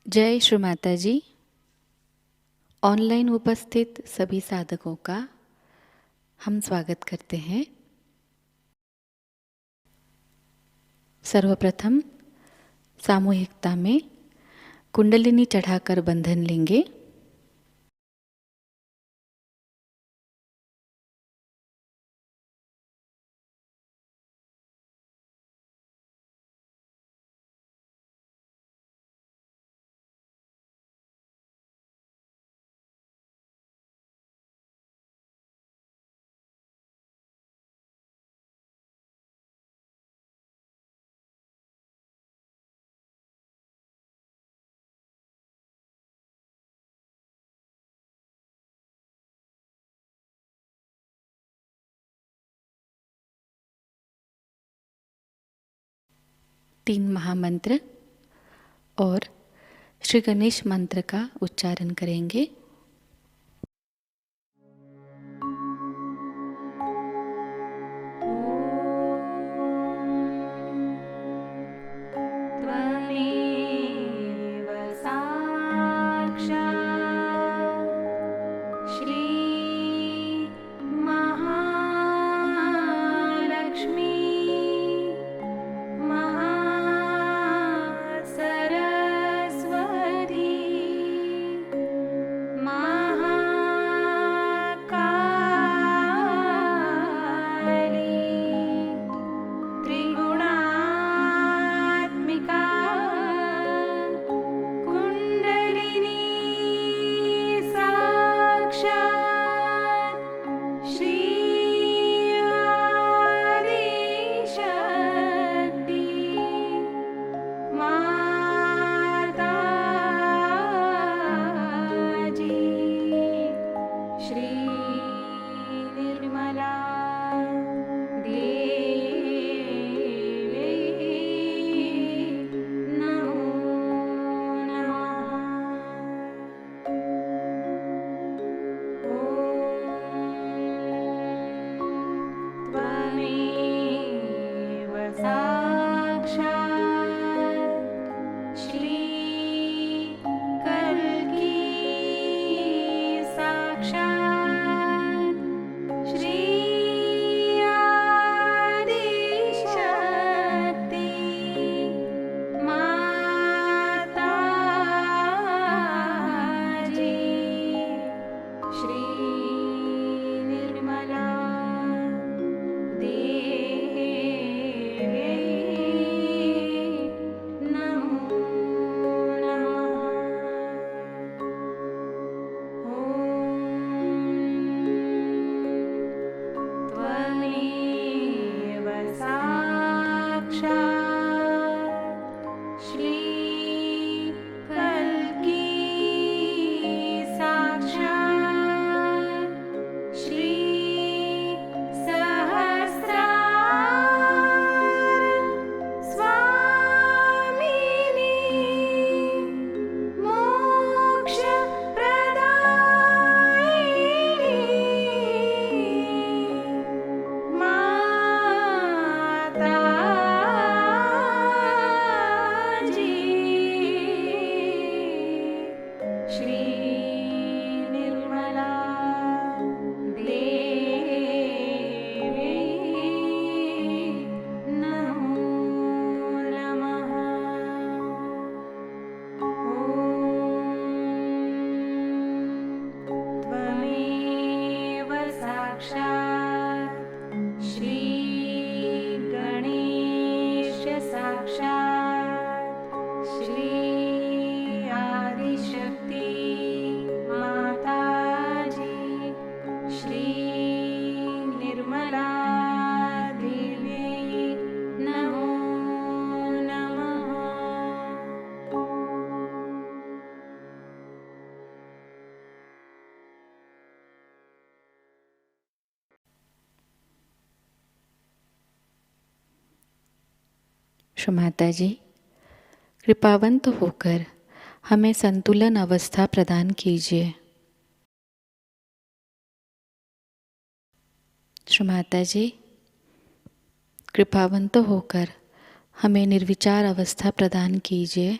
जय श्री माताजी। ऑनलाइन उपस्थित सभी साधकों का हम स्वागत करते हैं। सर्वप्रथम सामूहिकता में कुंडलिनी चढ़ाकर बंधन लेंगे। तीन महामंत्र और श्री गणेश मंत्र का उच्चारण करेंगे। श्री माताजी, कृपावंत होकर हमें संतुलन अवस्था प्रदान कीजिए। श्री माताजी, कृपावंत होकर हमें निर्विचार अवस्था प्रदान कीजिए।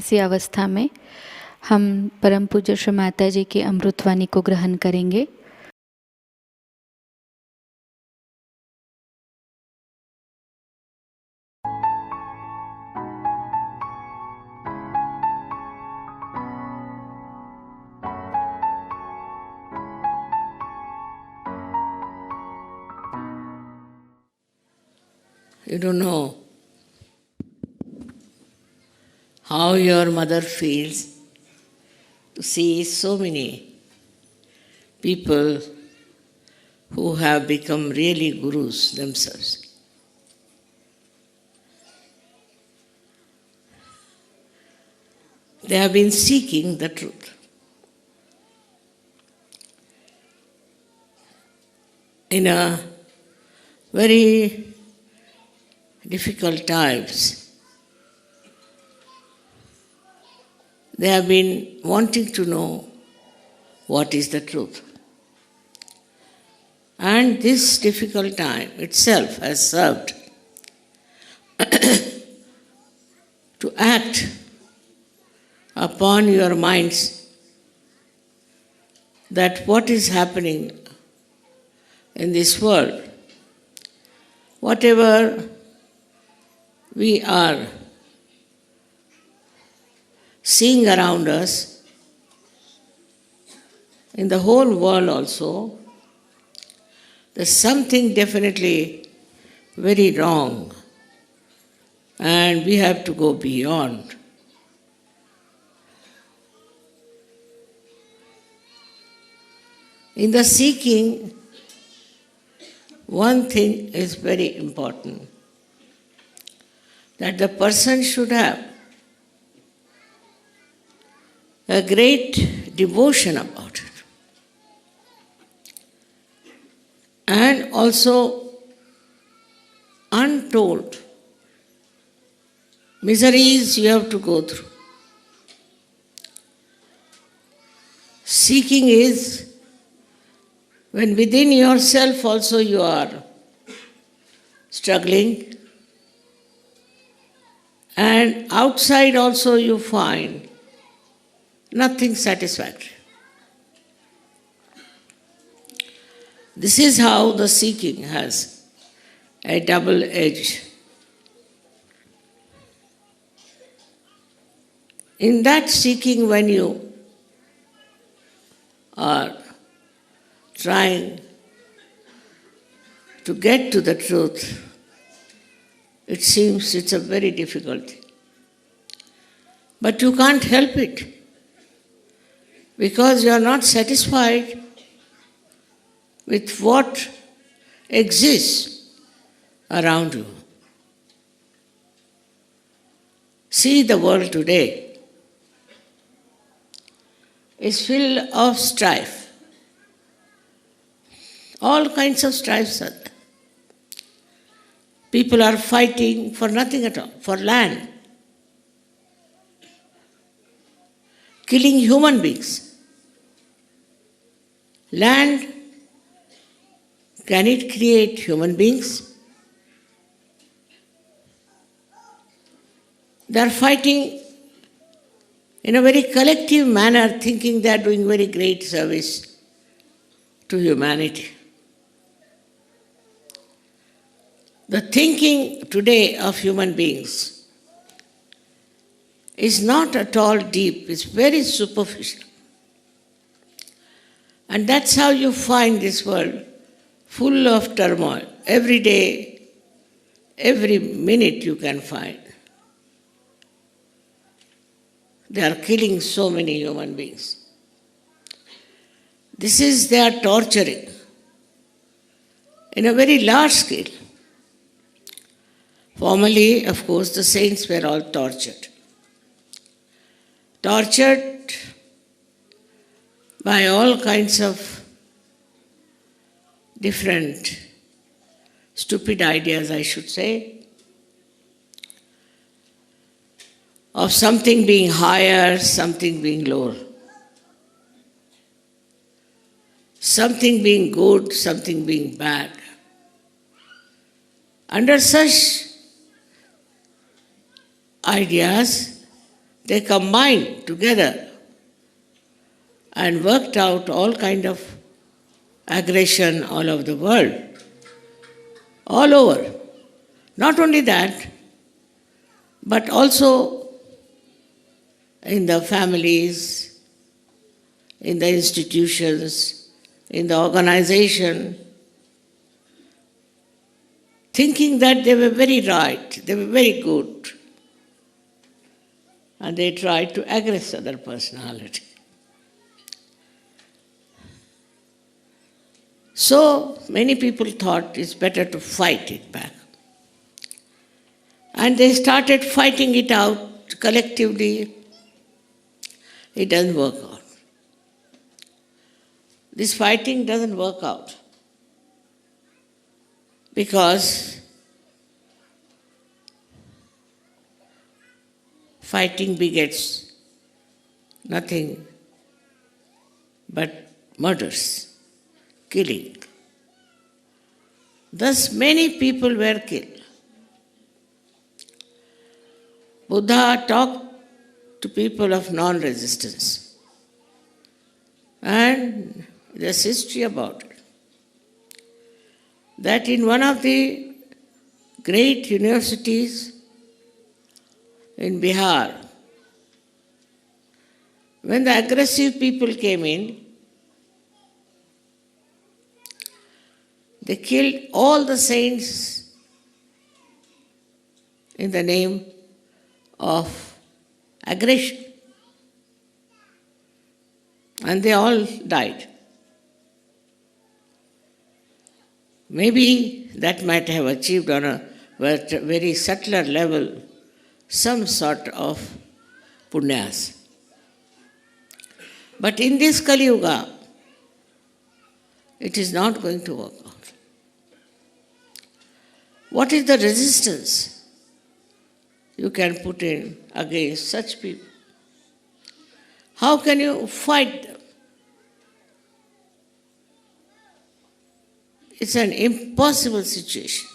इसी अवस्था में हम परम पूज्य श्री माताजी की अमृतवाणी को ग्रहण करेंगे। You don't know how your mother feels to see so many people who have become really gurus themselves. They have been seeking the truth. In a very difficult times, they have been wanting to know what is the truth. And this difficult time itself has served to act upon your minds that what is happening in this world, whatever we are seeing around us, in the whole world also, there's something definitely very wrong, and we have to go beyond. In the seeking, one thing is very important, that the person should have a great devotion about it. And also untold miseries you have to go through. Seeking is when within yourself also you are struggling, and outside also you find nothing satisfactory. This is how the seeking has a double edge. In that seeking, when you are trying to get to the truth, it seems it's a very difficult thing. But you can't help it, because you are not satisfied with what exists around you. See, the world today is filled of strife. All kinds of strifes are there. People are fighting for nothing at all, for land, killing human beings. Land, can it create human beings? They are fighting in a very collective manner, thinking they are doing very great service to humanity. The thinking today of human beings is not at all deep, it's very superficial. And that's how you find this world full of turmoil. Every day, every minute you can find. They are killing so many human beings. This is their torturing in a very large scale. Formerly, of course, the saints were all tortured. Tortured by all kinds of different stupid ideas, I should say, of something being higher, something being lower, something being good, something being bad. Under such ideas, they combined together and worked out all kind of aggression all over the world. All over. Not only that, but also in the families, in the institutions, in the organization, thinking that they were very right, they were very good, and they tried to aggress other personality. So many people thought it's better to fight it back. And they started fighting it out collectively. It doesn't work out. This fighting doesn't work out because fighting begets nothing but murders, killing. Thus many people were killed. Buddha talked to people of non-resistance. And there's history about it. That in one of the great universities in Bihar, when the aggressive people came in, they killed all the saints in the name of aggression. And they all died. Maybe that might have achieved on a very subtler level some sort of punyas. But in this Kali Yuga, it is not going to work out. What is the resistance you can put in against such people? How can you fight them? It's an impossible situation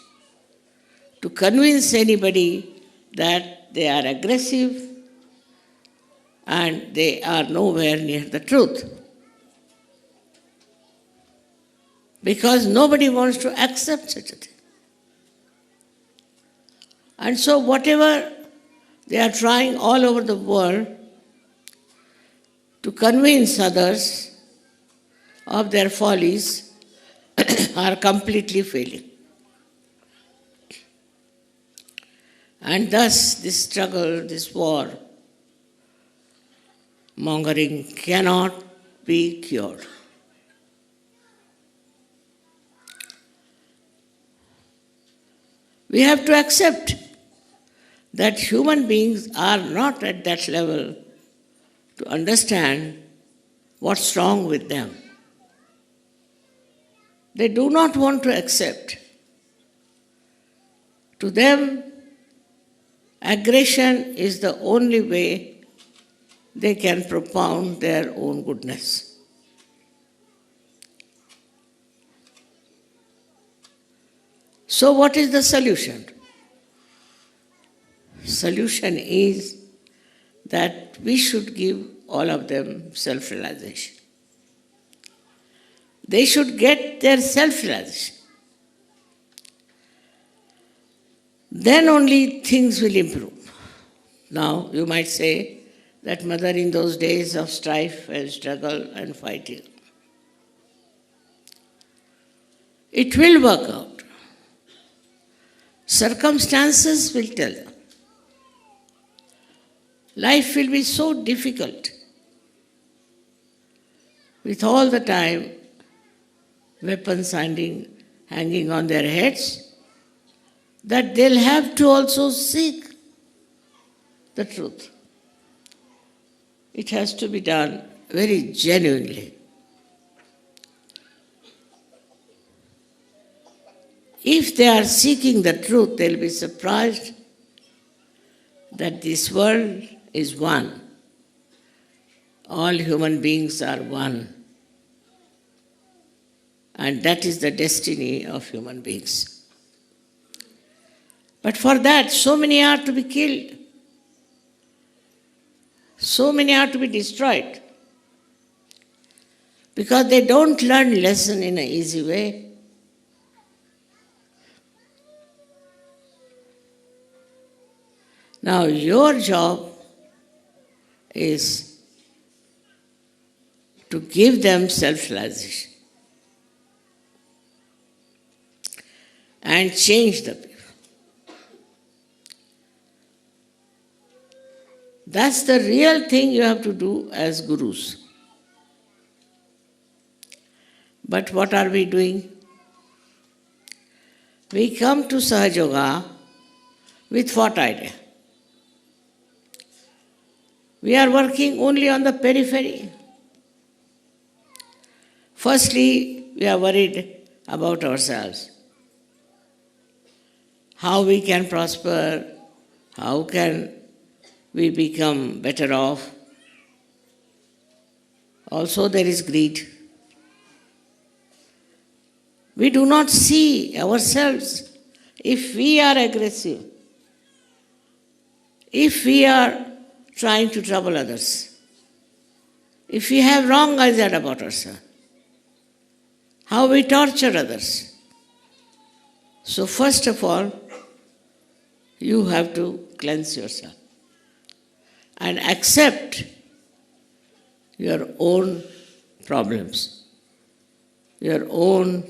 to convince anybody that they are aggressive and they are nowhere near the truth. Because nobody wants to accept such a thing. And so whatever they are trying all over the world to convince others of their follies are completely failing. And thus this struggle, this war, mongering cannot be cured. We have to accept that human beings are not at that level to understand what's wrong with them. They do not want to accept. To them, aggression is the only way they can propound their own goodness. So what is the solution? Solution is that we should give all of them self-realization. They should get their self-realization. Then only things will improve. Now, you might say that mother, in those days of strife and struggle and fighting, it will work out. Circumstances will tell them. Life will be so difficult with all the time weapons hanging on their heads, that they'll have to also seek the truth. It has to be done very genuinely. If they are seeking the truth, they'll be surprised that this world is one. All human beings are one. And that is the destiny of human beings. But for that, so many are to be killed. So many are to be destroyed because they don't learn lesson in an easy way. Now your job is to give them self-realization and change the people. That's the real thing you have to do as gurus. But what are we doing? We come to Sahajayoga with what idea? We are working only on the periphery. Firstly, we are worried about ourselves. How we can prosper, how can we become better off. Also there is greed. We do not see ourselves. If we are aggressive, if we are trying to trouble others, if we have wrong ideas about ourselves, how we torture others. So first of all, you have to cleanse yourself and accept your own problems, your own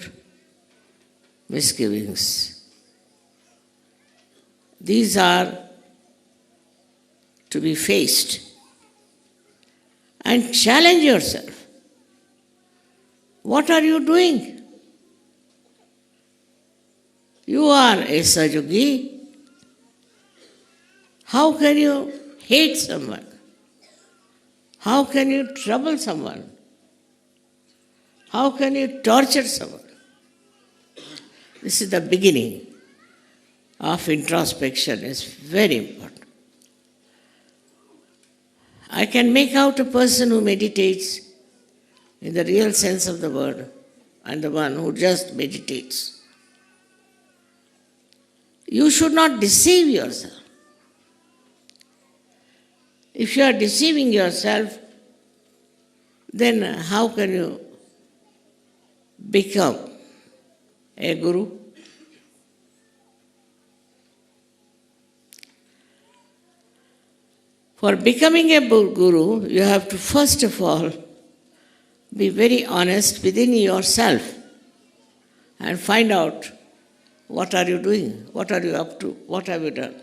misgivings. These are to be faced and challenge yourself. What are you doing? You are a Sahajayogi. How can you hate someone? How can you trouble someone? How can you torture someone? This is the beginning of introspection. It's very important. I can make out a person who meditates in the real sense of the word and the one who just meditates. You should not deceive yourself. If you are deceiving yourself, then how can you become a guru? For becoming a guru, you have to first of all be very honest within yourself and find out what are you doing, what are you up to, what have you done.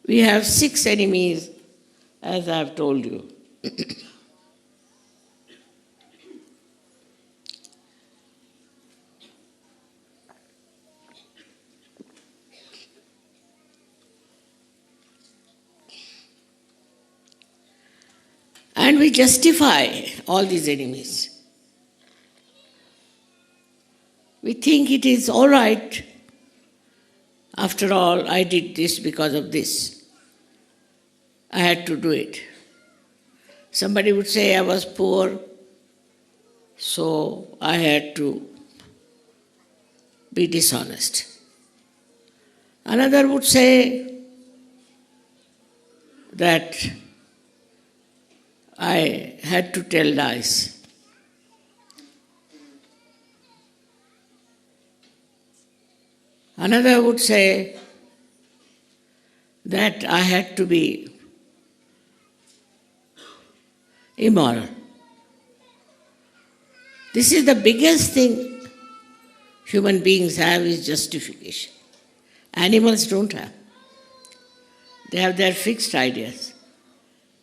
We have 6 enemies, as I have told you. And we justify all these enemies. We think it is all right. After all, I did this because of this. I had to do it. Somebody would say I was poor, so I had to be dishonest. Another would say that I had to tell lies. Another would say that I had to be immoral. This is the biggest thing human beings have, is justification. Animals don't have. They have their fixed ideas.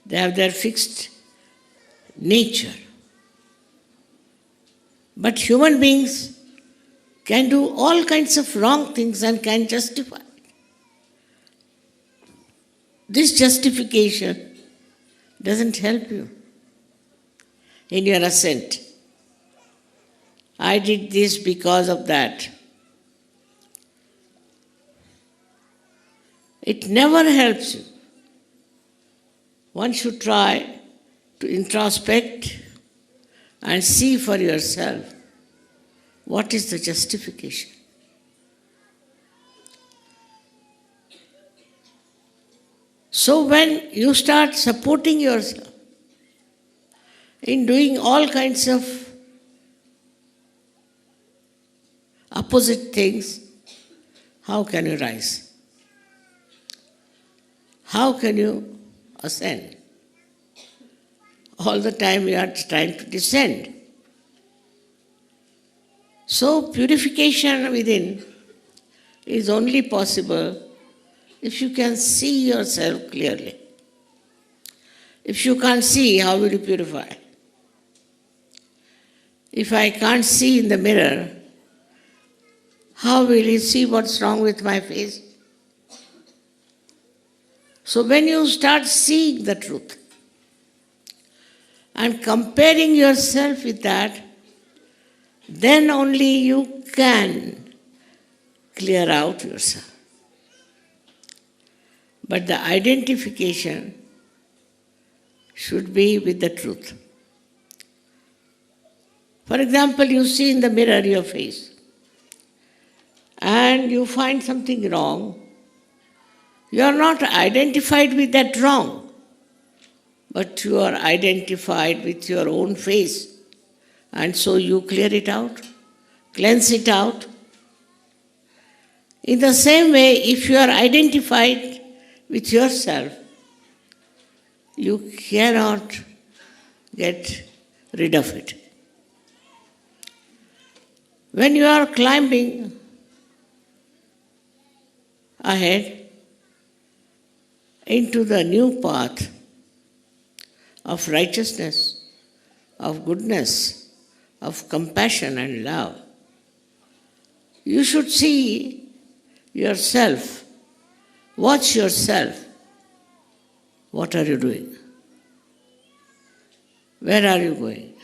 They have their fixed nature. But human beings can do all kinds of wrong things and can justify. This justification doesn't help you in your ascent. I did this because of that. It never helps you. One should try to introspect and see for yourself what is the justification. So when you start supporting yourself in doing all kinds of opposite things, how can you rise? How can you ascend? All the time you are trying to descend. So purification within is only possible if you can see yourself clearly. If you can't see, how will you purify? If I can't see in the mirror, how will you see what's wrong with my face? So when you start seeing the truth and comparing yourself with that, then only you can clear out yourself. But the identification should be with the truth. For example, you see in the mirror your face and you find something wrong. You are not identified with that wrong, but you are identified with your own face. And so you clear it out, cleanse it out. In the same way, if you are identified with yourself, you cannot get rid of it. When you are climbing ahead into the new path of righteousness, of goodness, of compassion and love, you should see yourself, watch yourself. What are you doing? Where are you going?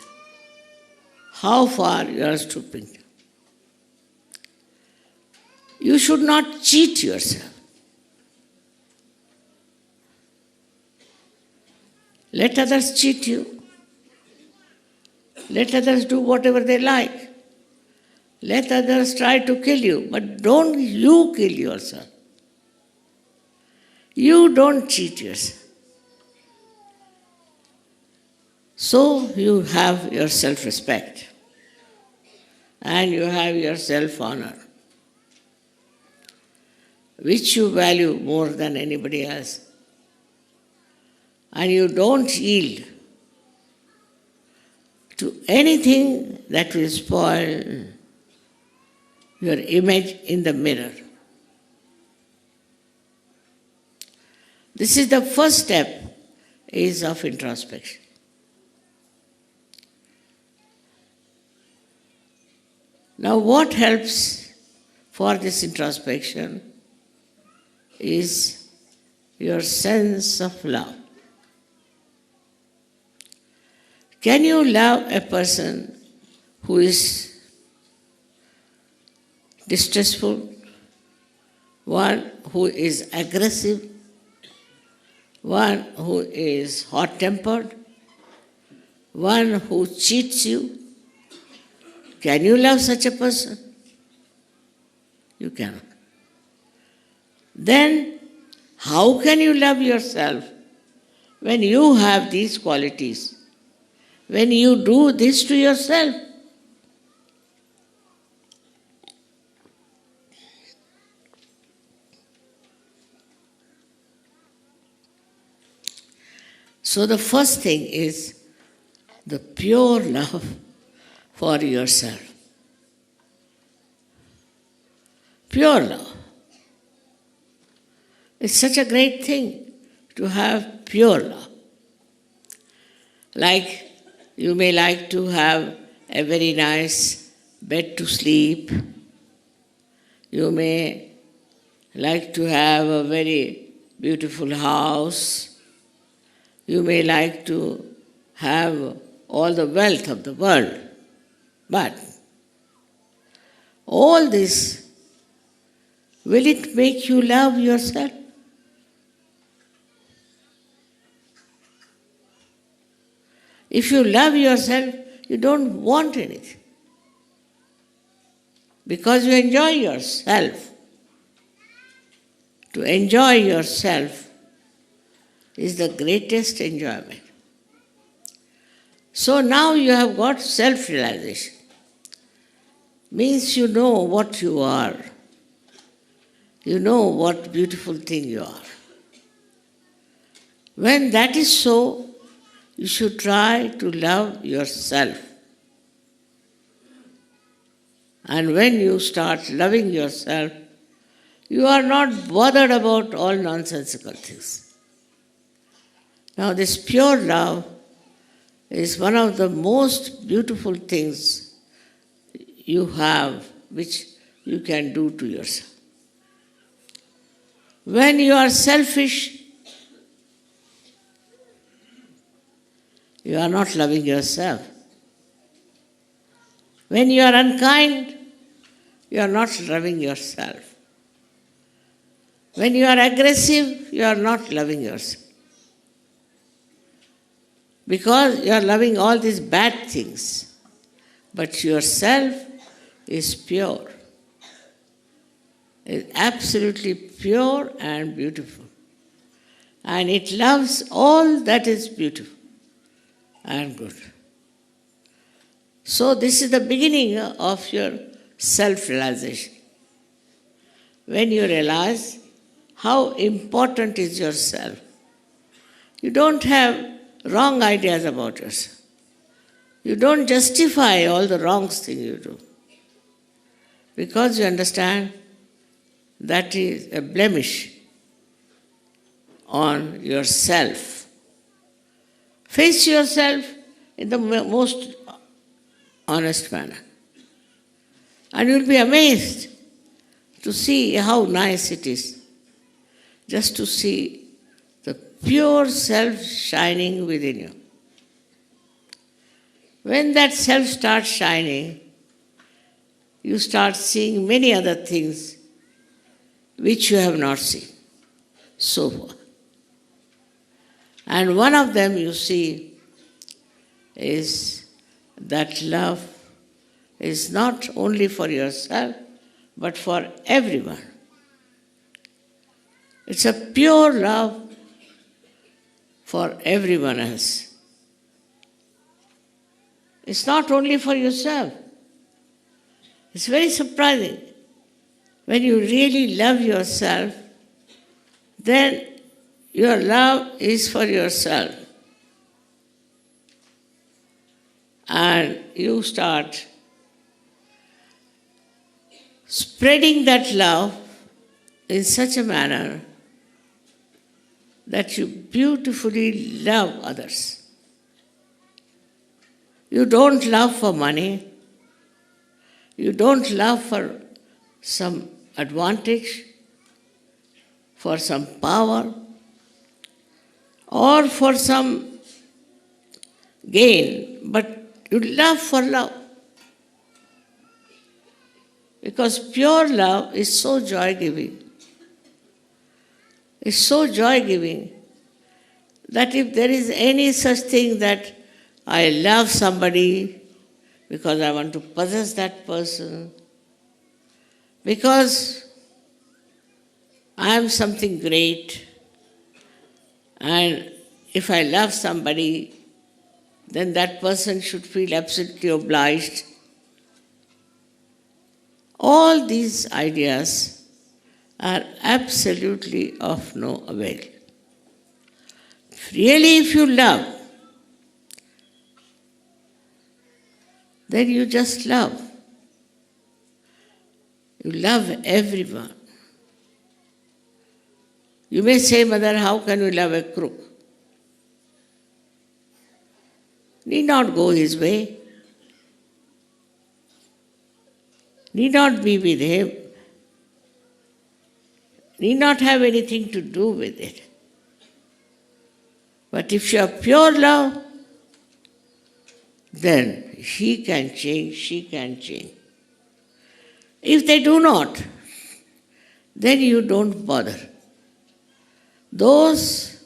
How far you are stooping? You should not cheat yourself. Let others cheat you. Let others do whatever they like. Let others try to kill you, but don't you kill yourself. You don't cheat yourself. So you have your self-respect and you have your self-honor, which you value more than anybody else. And you don't yield to anything that will spoil your image in the mirror. This is the first step is of introspection. Now what helps for this introspection is your sense of love. Can you love a person who is distressful, one who is aggressive, one who is hot-tempered, one who cheats you? Can you love such a person? You cannot. Then, how can you love yourself when you have these qualities? When you do this to yourself? So the first thing is the pure love for yourself. Pure love. It's such a great thing to have pure love. Like you may like to have a very nice bed to sleep. You may like to have a very beautiful house. You may like to have all the wealth of the world. But all this, will it make you love yourself? If you love yourself, you don't want anything. Because you enjoy yourself. To enjoy yourself, is the greatest enjoyment. So now you have got self-realization. Means you know what you are. You know what beautiful thing you are. When that is so, you should try to love yourself. And when you start loving yourself, you are not bothered about all nonsensical things. Now this pure love is one of the most beautiful things you have, which you can do to yourself. When you are selfish, you are not loving yourself. When you are unkind, you are not loving yourself. When you are aggressive, you are not loving yourself. Because you are loving all these bad things. But yourself is pure. It's absolutely pure and beautiful. And it loves all that is beautiful and good. So this is the beginning of your self-realization. When you realize how important is yourself, you don't have wrong ideas about yourself. You don't justify all the wrong things you do. Because you understand that is a blemish on yourself. Face yourself in the most honest manner. And you'll be amazed to see how nice it is just to see the pure self shining within you. When that self starts shining, you start seeing many other things which you have not seen so far. And one of them you see is that love is not only for yourself, but for everyone. It's a pure love for everyone else. It's not only for yourself. It's very surprising. When you really love yourself, then your love is for yourself. And you start spreading that love in such a manner that you beautifully love others. You don't love for money. You don't love for some advantage, for some power, or for some gain, but you love for love. Because pure love is so joy-giving. It's so joy-giving that if there is any such thing that I love somebody because I want to possess that person, because I am something great, and if I love somebody, then that person should feel absolutely obliged. All these ideas are absolutely of no avail. Really, if you love, then you just love. You love everyone. You may say, Mother, how can you love a crook? Need not go his way. Need not be with him. Need not have anything to do with it. But if you have pure love, then he can change, she can change. If they do not, then you don't bother. Those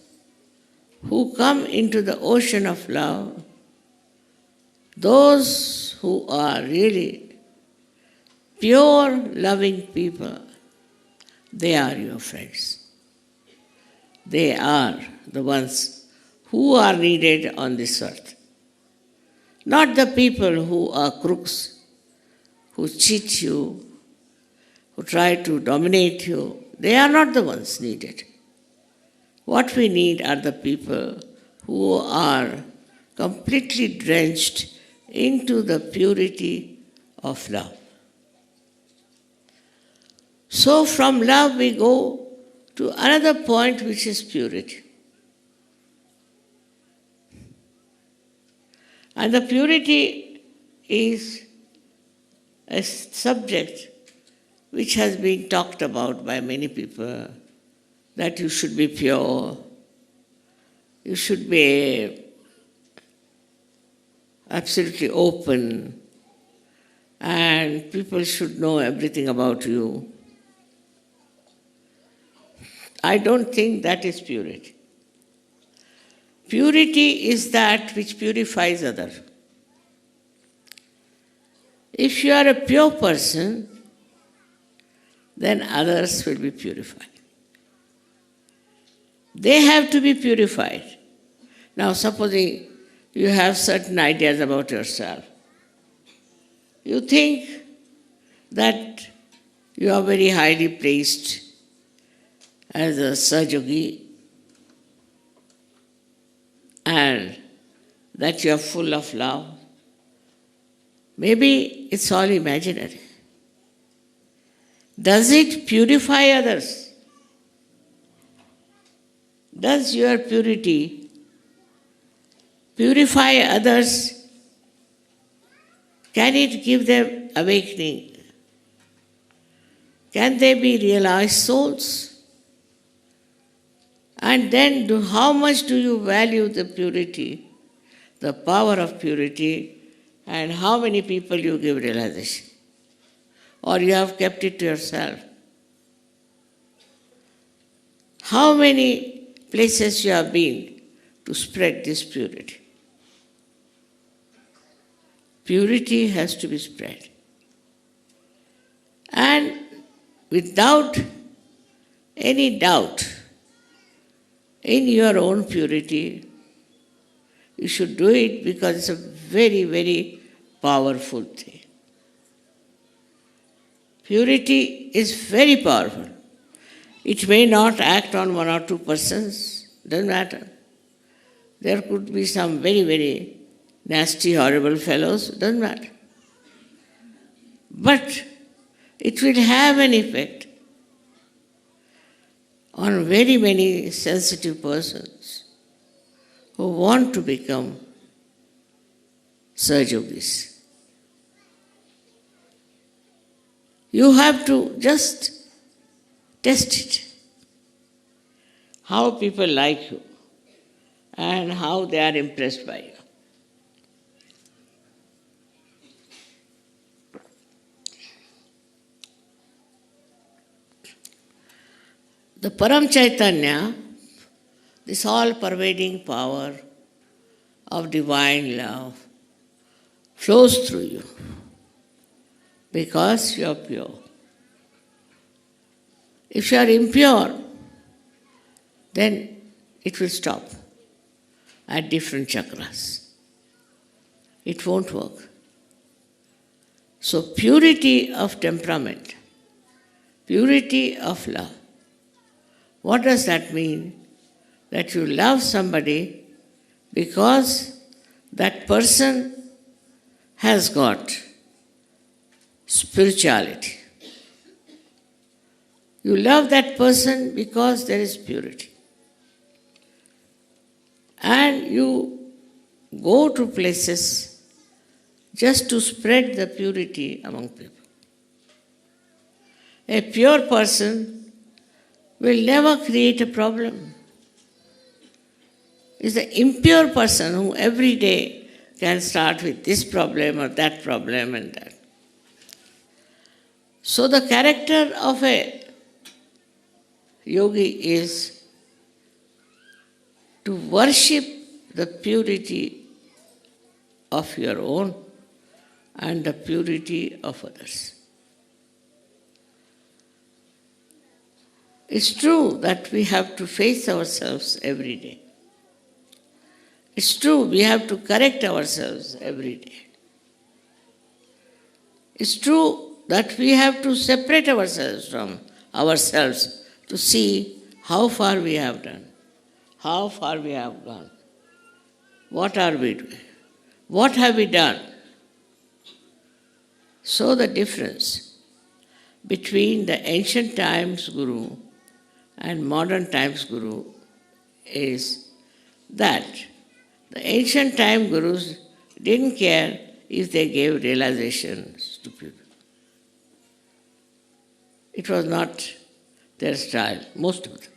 who come into the ocean of love, those who are really pure loving people, they are your friends. They are the ones who are needed on this earth. Not the people who are crooks, who cheat you, who try to dominate you. They are not the ones needed. What we need are the people who are completely drenched into the purity of love. So from love we go to another point, which is purity. And the purity is a subject which has been talked about by many people, that you should be pure, you should be absolutely open, and people should know everything about you. I don't think that is purity. Purity is that which purifies others. If you are a pure person, then others will be purified. They have to be purified. Now, supposing you have certain ideas about yourself, you think that you are very highly placed as a Sahajayoga and that you are full of love. Maybe it's all imaginary. Does it purify others? Does your purity purify others? Can it give them awakening? Can they be realized souls? And then how much do you value the purity, the power of purity, and how many people you give realization? Or you have kept it to yourself? How many places you have been to spread this purity? Purity has to be spread. And without any doubt in your own purity, you should do it because it's a very, very powerful thing. Purity is very powerful. It may not act on one or two persons, doesn't matter. There could be some very, very nasty, horrible fellows, doesn't matter. But it will have an effect on very many sensitive persons who want to become Sahajogis. You have to just test it. How people like you and how they are impressed by you. The Param Chaitanya, this all-pervading power of divine love, flows through you because you are pure. If you are impure, then it will stop at different chakras. It won't work. So purity of temperament, purity of love. What does that mean? That you love somebody because that person has got spirituality. You love that person because there is purity. And you go to places just to spread the purity among people. A pure person will never create a problem. It's the impure person who every day can start with this problem or that problem and that. So the character of a yogi is to worship the purity of your own and the purity of others. It's true that we have to face ourselves every day. It's true we have to correct ourselves every day. It's true that we have to separate ourselves from ourselves to see how far we have done, how far we have gone. What are we doing? What have we done? So the difference between the ancient times Guru and modern times Guru is that the ancient time Gurus didn't care if they gave realizations to people. It was not their style, most of them.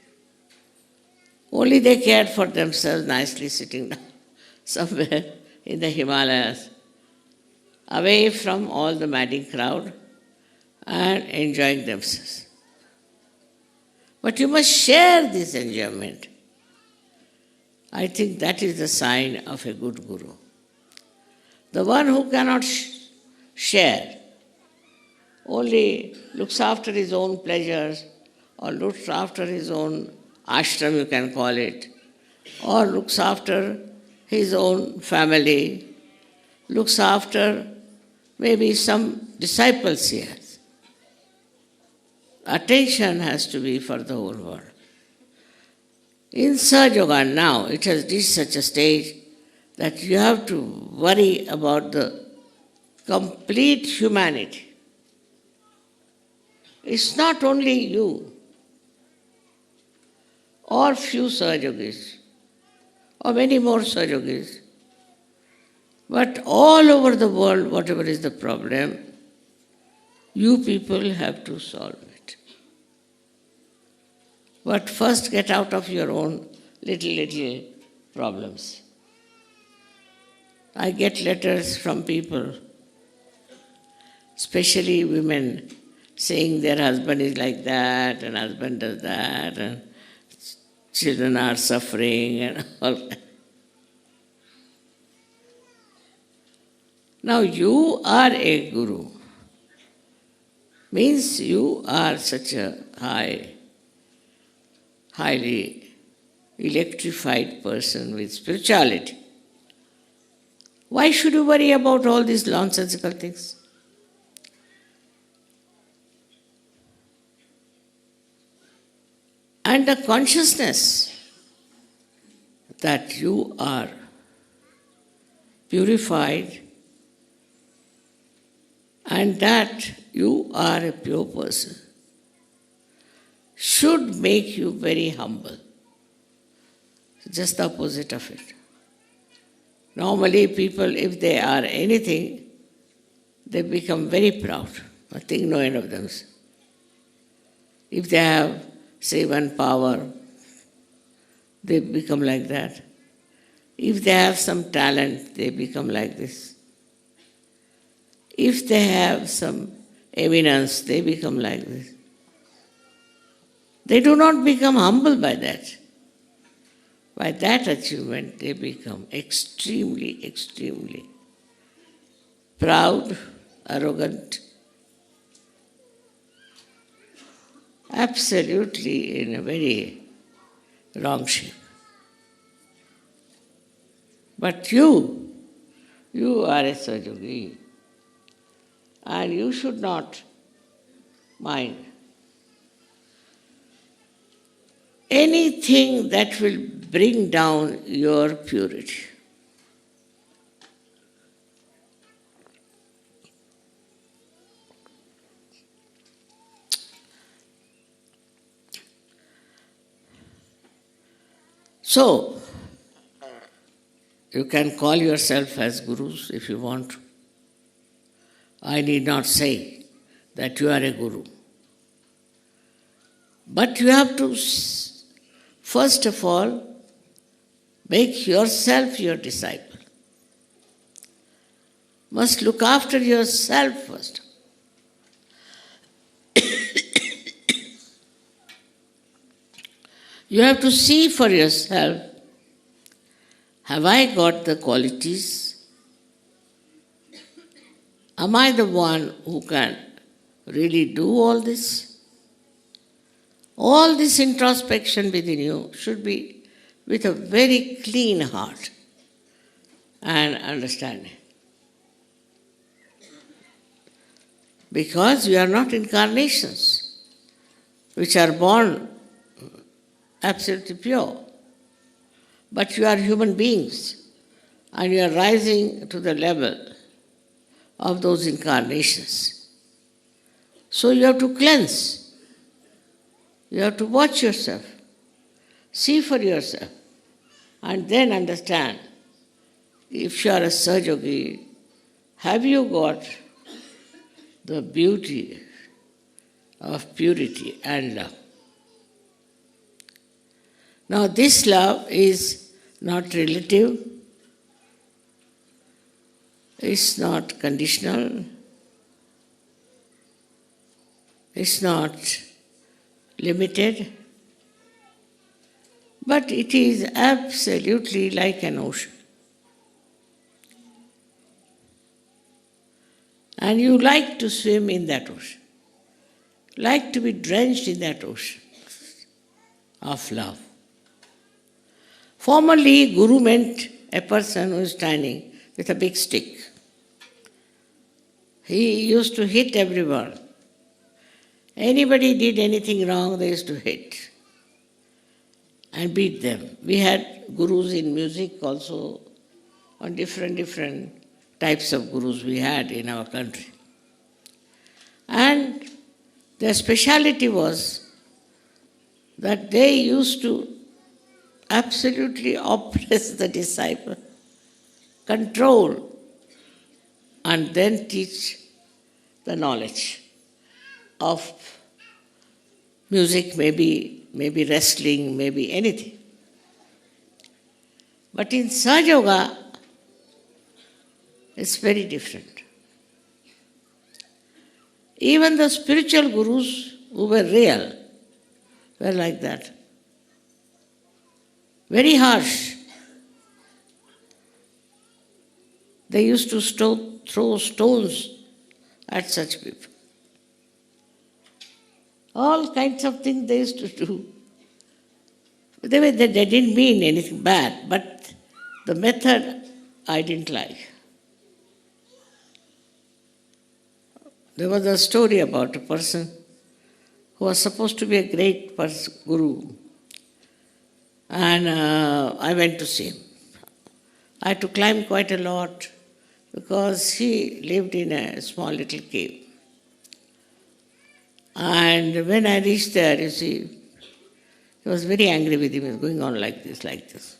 Only they cared for themselves nicely sitting down somewhere in the Himalayas, away from all the madding crowd and enjoying themselves. But you must share this enjoyment. I think that is the sign of a good Guru. The one who cannot share, only looks after his own pleasures, or looks after his own ashram, you can call it, or looks after his own family, looks after maybe some disciples he has. Attention has to be for the whole world. In Sahajayoga now, it has reached such a stage that you have to worry about the complete humanity. It's not only you or few Sahajogis or many more Sahajogis, but all over the world, whatever is the problem, you people have to solve it. But first get out of your own little problems. I get letters from people, especially women, saying their husband is like that and husband does that and children are suffering and all that. Now you are a guru. Means you are such a highly electrified person with spirituality. Why should you worry about all these nonsensical things? And the consciousness that you are purified and that you are a pure person should make you very humble. Just the opposite of it. Normally people, if they are anything, they become very proud. I think no end of them. If they have, say, one power, they become like that. If they have some talent, they become like this. If they have some eminence, they become like this. They do not become humble by that. By that achievement, they become extremely proud, arrogant, absolutely in a very wrong shape. But you are a Sahajayogi, and you should not mind anything that will bring down your purity. So, you can call yourself as gurus if you want to. I need not say that you are a guru. But you have to, first of all, make yourself your disciple. Must look after yourself first. You have to see for yourself, have I got the qualities? Am I the one who can really do all this? All this introspection within you should be with a very clean heart and understanding. Because you are not incarnations which are born absolutely pure, but you are human beings and you are rising to the level of those incarnations. So you have to cleanse. You have to watch yourself, see for yourself, and then understand if you are a Sahajayogi, have you got the beauty of purity and love. Now this love is not relative, it's not conditional, it's not limited, but it is absolutely like an ocean. And you like to swim in that ocean, like to be drenched in that ocean of love. Formerly, Guru meant a person who is standing with a big stick. He used to hit everyone. Anybody did anything wrong, they used to hit and beat them. We had gurus in music also, on different types of gurus we had in our country. And their speciality was that they used to absolutely oppress the disciple, control, and then teach the knowledge of music, maybe wrestling, maybe anything. But in Sahajayoga, it's very different. Even the spiritual gurus who were real were like that. Very harsh. They used to throw stones at such people. All kinds of things they used to do. They didn't mean anything bad, but the method I didn't like. There was a story about a person who was supposed to be a great guru. And I went to see him. I had to climb quite a lot because he lived in a small little cave. And when I reached there, you see, he was very angry with him. He was going on like this.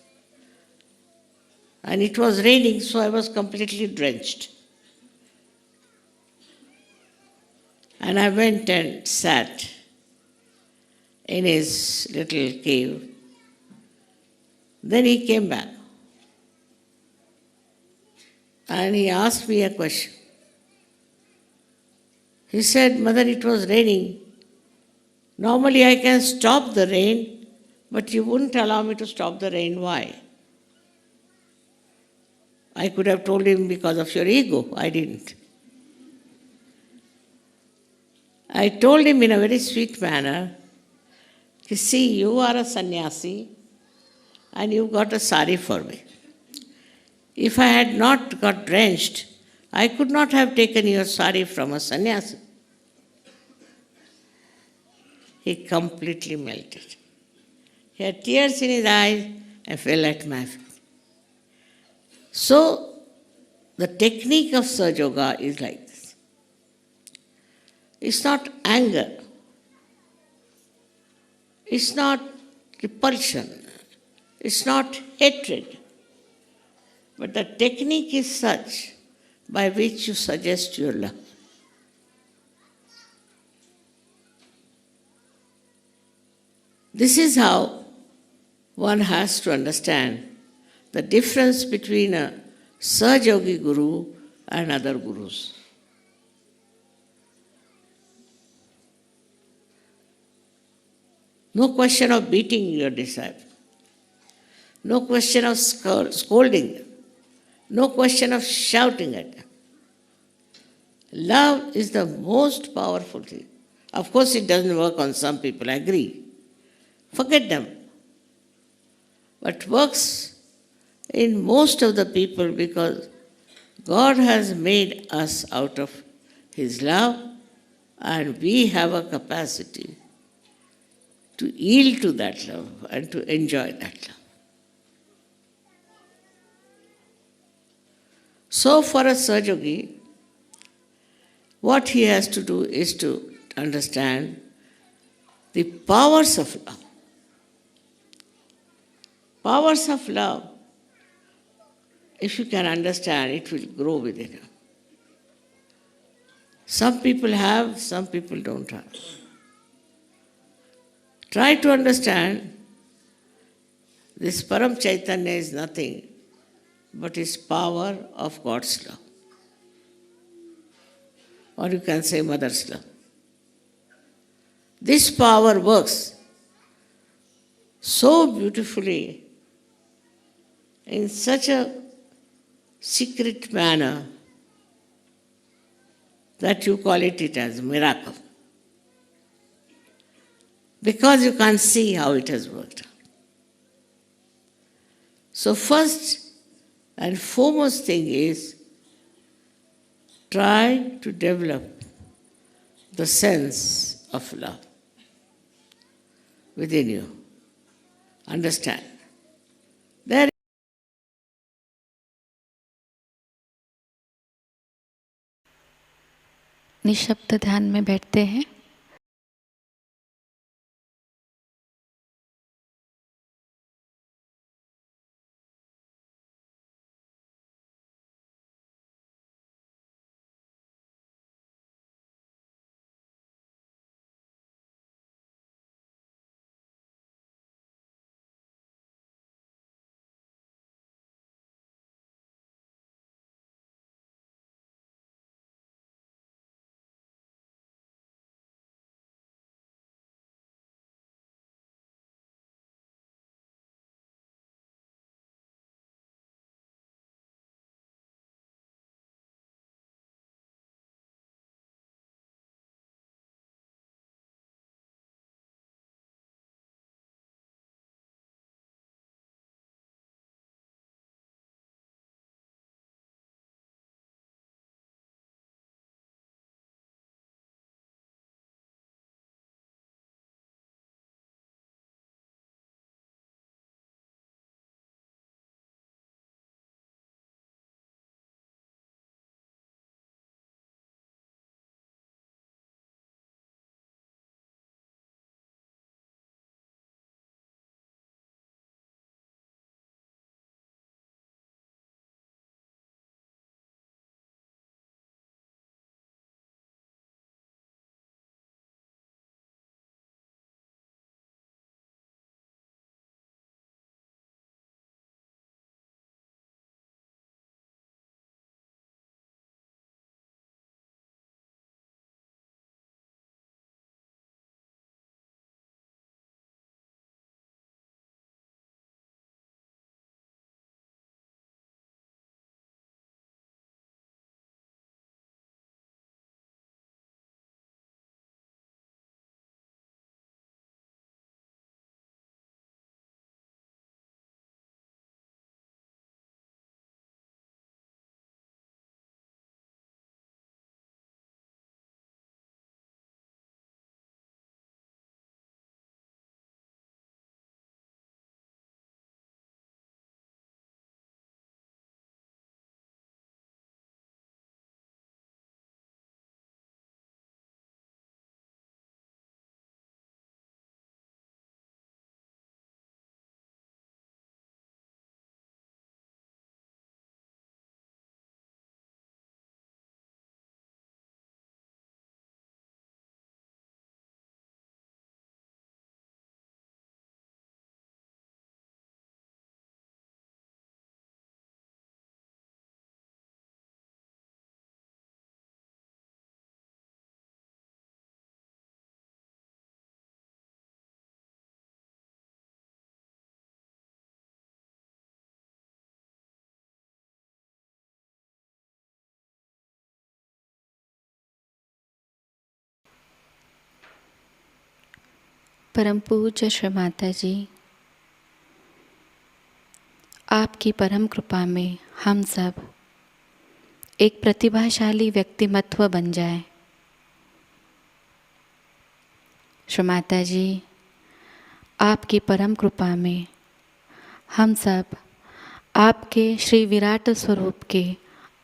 And it was raining, so I was completely drenched. And I went and sat in his little cave. Then he came back. And he asked me a question. He said, "Mother, it was raining. Normally I can stop the rain, but you wouldn't allow me to stop the rain. Why?" I could have told him because of your ego. I didn't. I told him in a very sweet manner, "You see, you are a sannyasi and you got a sari for me. If I had not got drenched, I could not have taken your sari from a sannyasi." He completely melted. He had tears in his eyes and fell at my feet. So, the technique of Sahajayoga is like this. It's not anger. It's not repulsion. It's not hatred. But the technique is such by which you suggest your love. This is how one has to understand the difference between a Sahajayogi guru and other gurus. No question of beating your disciple. No question of scolding them. No question of shouting at them. Love is the most powerful thing. Of course, it doesn't work on some people, I agree. Forget them. But works in most of the people because God has made us out of His love, and we have a capacity to yield to that love and to enjoy that love. So for a Sahajayogi, what he has to do is to understand the powers of love. Powers of love, if you can understand, it will grow within you. Some people have, some people don't have. Try to understand this Param Chaitanya is nothing but is power of God's love. Or you can say Mother's love. This power works so beautifully in such a secret manner that you call it as miracle. Because you can't see how it has worked out. So first and foremost thing is try to develop the sense of love within you. Understand. There निशब्द ध्यान में बैठते हैं। परम पूज्य श्री माताजी, आपकी परम कृपा में हम सब एक प्रतिभाशाली व्यक्तिमत्व बन जाए। श्री माताजी, आपकी परम कृपा में हम सब आपके श्री विराट स्वरूप के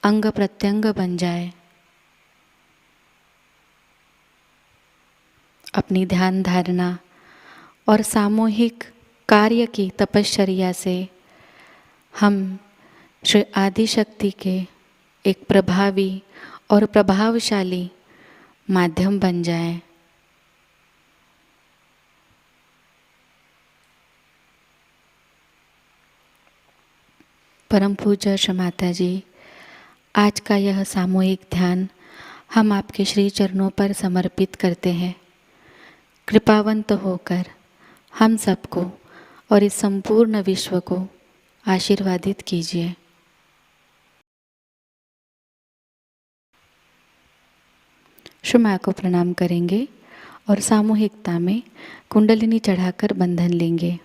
अंग प्रत्यंग बन जाए। अपनी ध्यान धारणा और सामूहिक कार्य की तपश्चर्या से हम श्री आदिशक्ति के एक प्रभावी और प्रभावशाली माध्यम बन जाएं। परम पूज्य श्री माताजी, आज का यह सामूहिक ध्यान हम आपके श्री चरणों पर समर्पित करते हैं। कृपावंत होकर हम सबको और इस संपूर्ण विश्व को आशीर्वादित कीजिए। श्री माँ को प्रणाम करेंगे और सामूहिकता में कुंडलिनी चढ़ाकर बंधन लेंगे।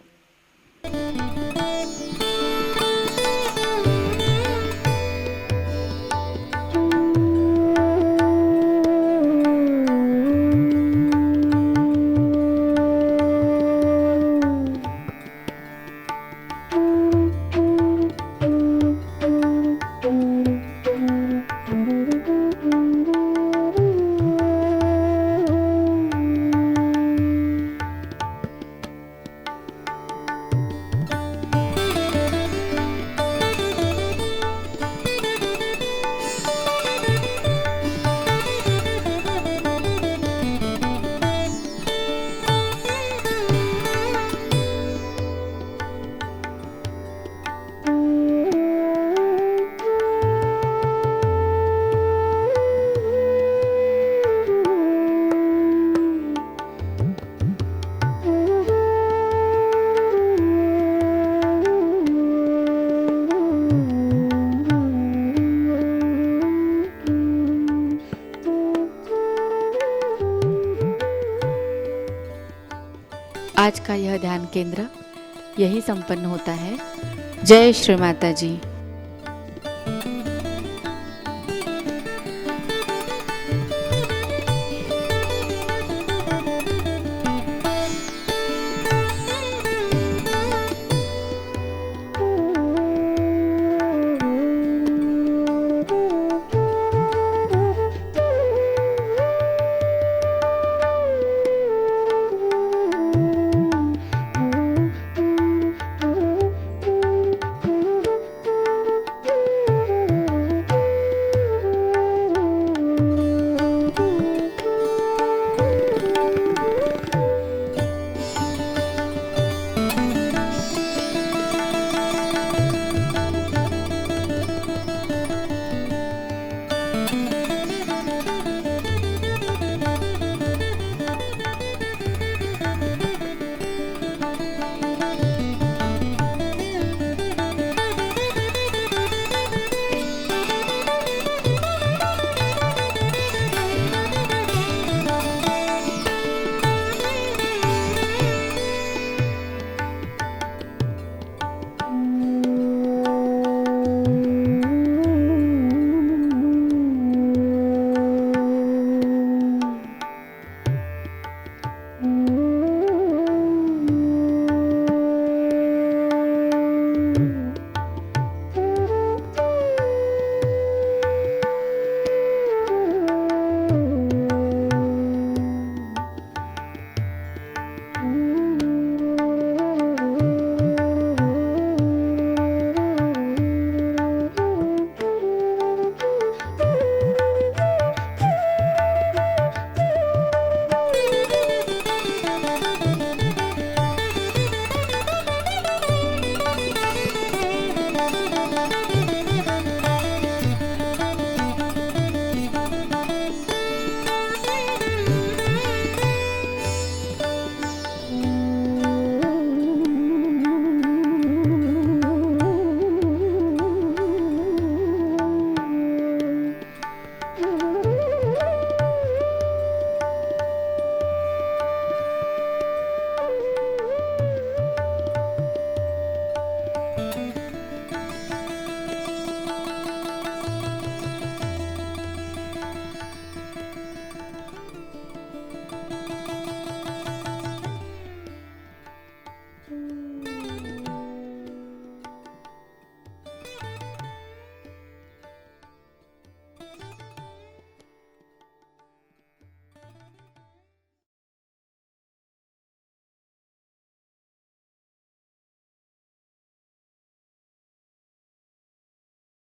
आज का यह ध्यान केंद्र यही संपन्न होता है। जय श्री माता जी।